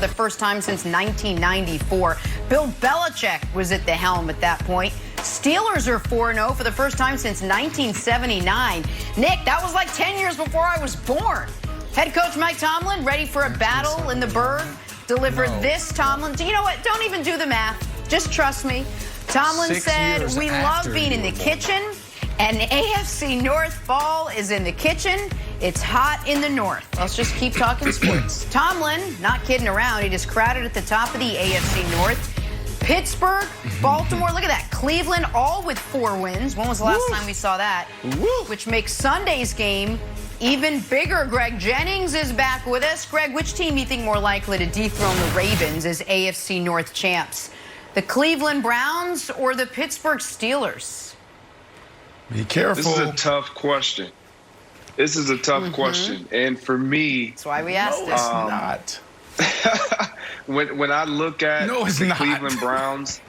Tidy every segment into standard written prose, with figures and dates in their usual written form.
the first time since 1994. Bill Belichick was at the helm at that point. Steelers are 4-0 for the first time since 1979. Nick, that was like 10 years before I was born. Head coach Mike Tomlin ready for a battle in the Burgh. Delivered this, Tomlin. You know what? Don't even do the math. Just trust me. Tomlin said, we love being in the kitchen, and AFC North fall is in the kitchen. It's hot in the North. Let's just keep talking sports. Tomlin, not kidding around, he just crowded at the top of the AFC North. Pittsburgh, Baltimore, look at that. Cleveland, all with 4 wins. When was the last time we saw that? Which makes Sunday's game even bigger. Greg Jennings is back with us. Greg, which team do you think more likely to dethrone the Ravens as AFC North champs? The Cleveland Browns or the Pittsburgh Steelers? Be careful. This is a tough question. This is a tough question. And for me... That's why we asked this. Not. when I look at the Cleveland Browns,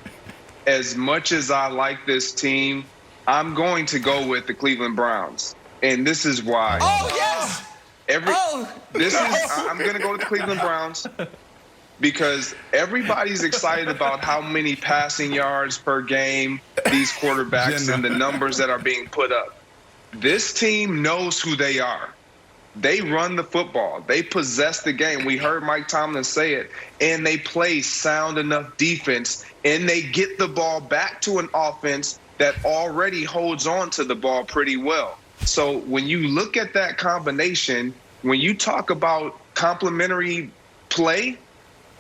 as much as I like this team, I'm going to go with the Cleveland Browns. And this is why. Oh, yes! I'm going to go with the Cleveland Browns because everybody's excited about how many passing yards per game these quarterbacks and the numbers that are being put up. This team knows who they are. They run the football. They possess the game. We heard Mike Tomlin say it. And they play sound enough defense, and they get the ball back to an offense that already holds on to the ball pretty well. So when you look at that combination, when you talk about complementary play,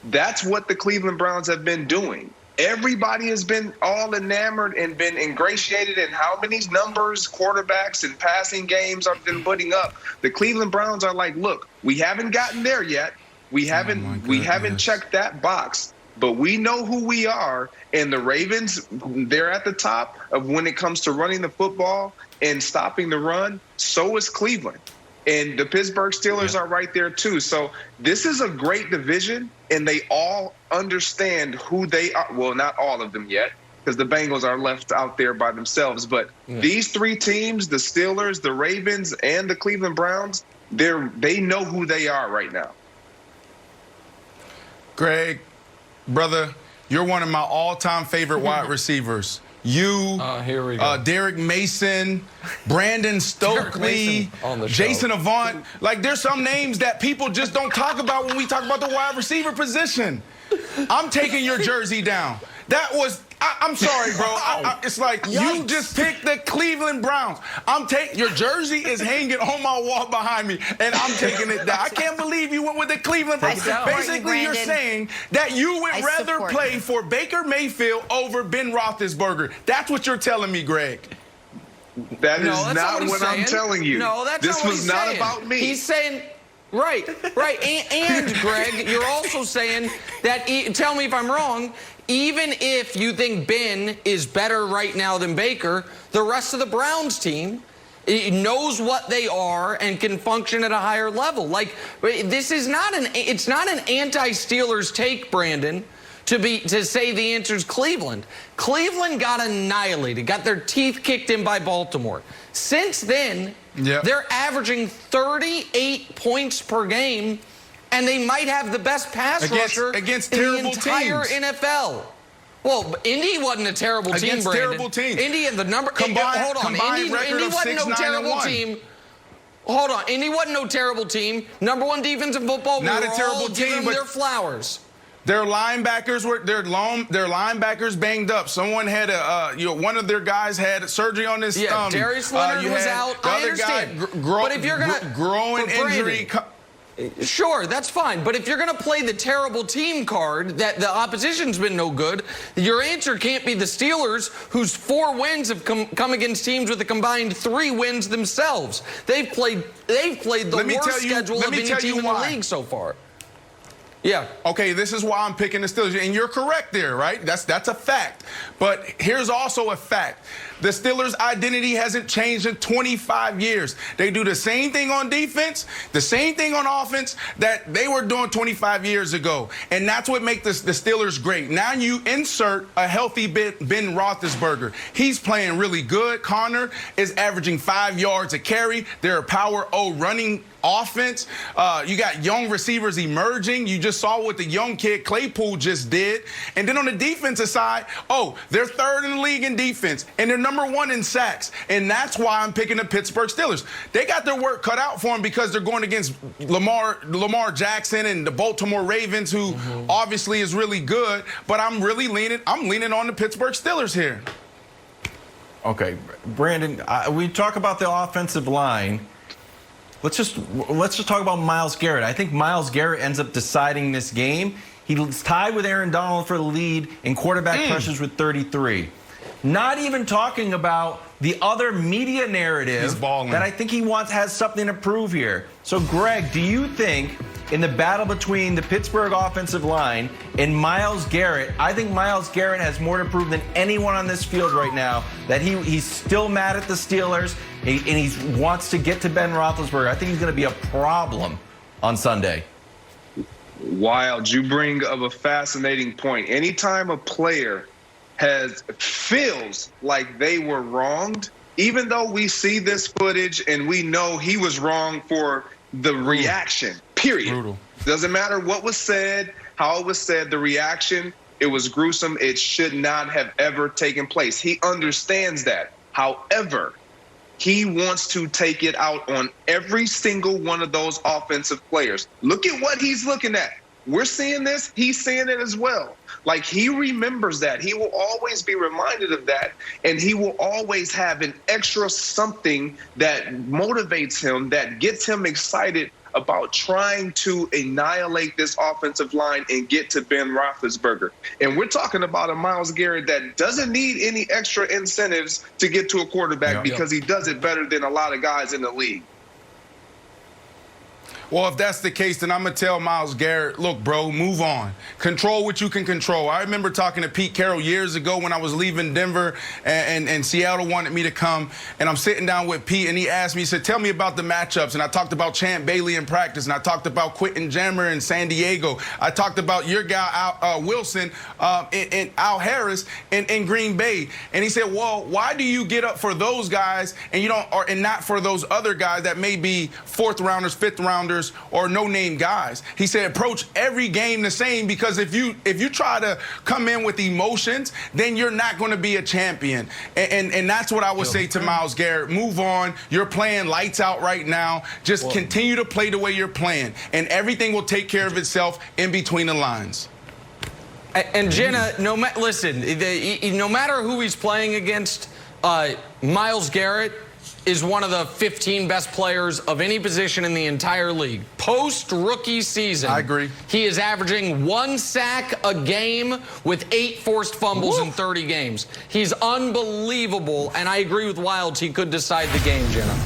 that's what the Cleveland Browns have been doing. Everybody has been all enamored and been ingratiated in how many numbers quarterbacks and passing games have been putting up. The Cleveland Browns are like, look, we haven't gotten there yet. We haven't checked that box, but we know who we are. And the Ravens, they're at the top of when it comes to running the football and stopping the run. So is Cleveland. And the Pittsburgh Steelers are right there, too. So this is a great division, and they all understand who they are. Well, not all of them yet, because the Bengals are left out there by themselves. But these 3 teams, the Steelers, the Ravens, and the Cleveland Browns, they know who they are right now. Greg, brother, you're one of my all-time favorite wide receivers. You, here we go. Derek Mason, Brandon Stokely, Jason Avant. Like, there's some names that people just don't talk about when we talk about the wide receiver position. I'm taking your jersey down. That was, I'm sorry, bro. It's like you just picked the Cleveland Browns. Your jersey is hanging on my wall behind me, and I'm taking it down. I can't believe you went with the Cleveland Browns. Basically, you're saying that you would rather play for Baker Mayfield over Ben Roethlisberger. That's what you're telling me, Greg. That is not what I'm telling you. No, that's not what he's saying. This was not about me. He's saying... Right. And Greg, you're also saying that, tell me if I'm wrong, even if you think Ben is better right now than Baker, the rest of the Browns team knows what they are and can function at a higher level. Like, this is not it's not an anti-Steelers take, Brandon, to say the answer is Cleveland. Cleveland got annihilated, got their teeth kicked in by Baltimore. Since then, they're averaging 38 points per game, and they might have the best pass rusher against in terrible the entire teams. NFL. Well, Indy wasn't a terrible team, against Brandon. Terrible teams. Indy and the number. Combined Indy wasn't no terrible team. Hold on, Indy wasn't no terrible team. Number 1 defense in football. Not a terrible team, but their flowers. Their linebackers their linebackers banged up. Someone had one of their guys had surgery on his thumb. Darius Leonard was out. The I other understand. guy, but if you're gonna growing injury. Sure, that's fine. But if you're going to play the terrible team card that the opposition's been no good, your answer can't be the Steelers, whose 4 wins have come against teams with a combined 3 wins themselves. They've played the worst schedule of any team in the league so far. Yeah. Okay, this is why I'm picking the Steelers. And you're correct there, right? That's a fact. But here's also a fact. The Steelers' identity hasn't changed in 25 years. They do the same thing on defense, the same thing on offense that they were doing 25 years ago. And that's what makes the Steelers great. Now you insert a healthy Ben Roethlisberger. He's playing really good. Connor is averaging 5 yards a carry. They're a power O running offense. You got young receivers emerging. You just saw what the young kid Claypool just did. And then on the defensive side, they're third in the league in defense, and they're number 1 in sacks. And that's why I'm picking the Pittsburgh Steelers. They got their work cut out for them because they're going against Lamar Jackson and the Baltimore Ravens, who obviously is really good. But I'm leaning on the Pittsburgh Steelers here. Okay, Brandon, we talk about the offensive line. Let's just talk about Myles Garrett. I think Myles Garrett ends up deciding this game. He's tied with Aaron Donald for the lead in quarterback pressures with 33. Not even talking about the other media narrative that I think he has something to prove here. So, Greg, do you think in the battle between the Pittsburgh offensive line and Myles Garrett, I think Myles Garrett has more to prove than anyone on this field right now, that he's still mad at the Steelers and he wants to get to Ben Roethlisberger. I think he's going to be a problem on Sunday. Wild, you bring up a fascinating point. Anytime a player feels like they were wronged, even though we see this footage and we know he was wrong for the reaction, period. Brutal. Doesn't matter what was said, how it was said, the reaction, it was gruesome. It should not have ever taken place. He understands that. However, he wants to take it out on every single one of those offensive players. Look at what he's looking at. We're seeing this. He's seeing it as well. Like, he remembers that. He will always be reminded of that. And he will always have an extra something that motivates him, that gets him excited about trying to annihilate this offensive line and get to Ben Roethlisberger. And we're talking about a Myles Garrett that doesn't need any extra incentives to get to a quarterback because he does it better than a lot of guys in the league. Well, if that's the case, then I'm going to tell Myles Garrett, look, bro, move on. Control what you can control. I remember talking to Pete Carroll years ago when I was leaving Denver and Seattle wanted me to come. And I'm sitting down with Pete, and he asked me, he said, tell me about the matchups. And I talked about Champ Bailey in practice, and I talked about Quentin Jammer in San Diego. I talked about your guy, Wilson, and Al Harris in Green Bay. And he said, well, why do you get up for those guys and and not for those other guys that may be fourth rounders, fifth rounders, or no-name guys? He said, approach every game the same, because if you try to come in with emotions, then you're not going to be a champion. And that's what I would say to Myles Garrett. Move on. You're playing lights out right now. Just continue to play the way you're playing, and everything will take care of itself in between the lines. And Jenna, no matter who he's playing against, Myles Garrett is one of the 15 best players of any position in the entire league. Post-rookie season, I agree. He is averaging 1 sack a game with 8 forced fumbles in 30 games. He's unbelievable, and I agree with Wilds. He could decide the game, Jenna.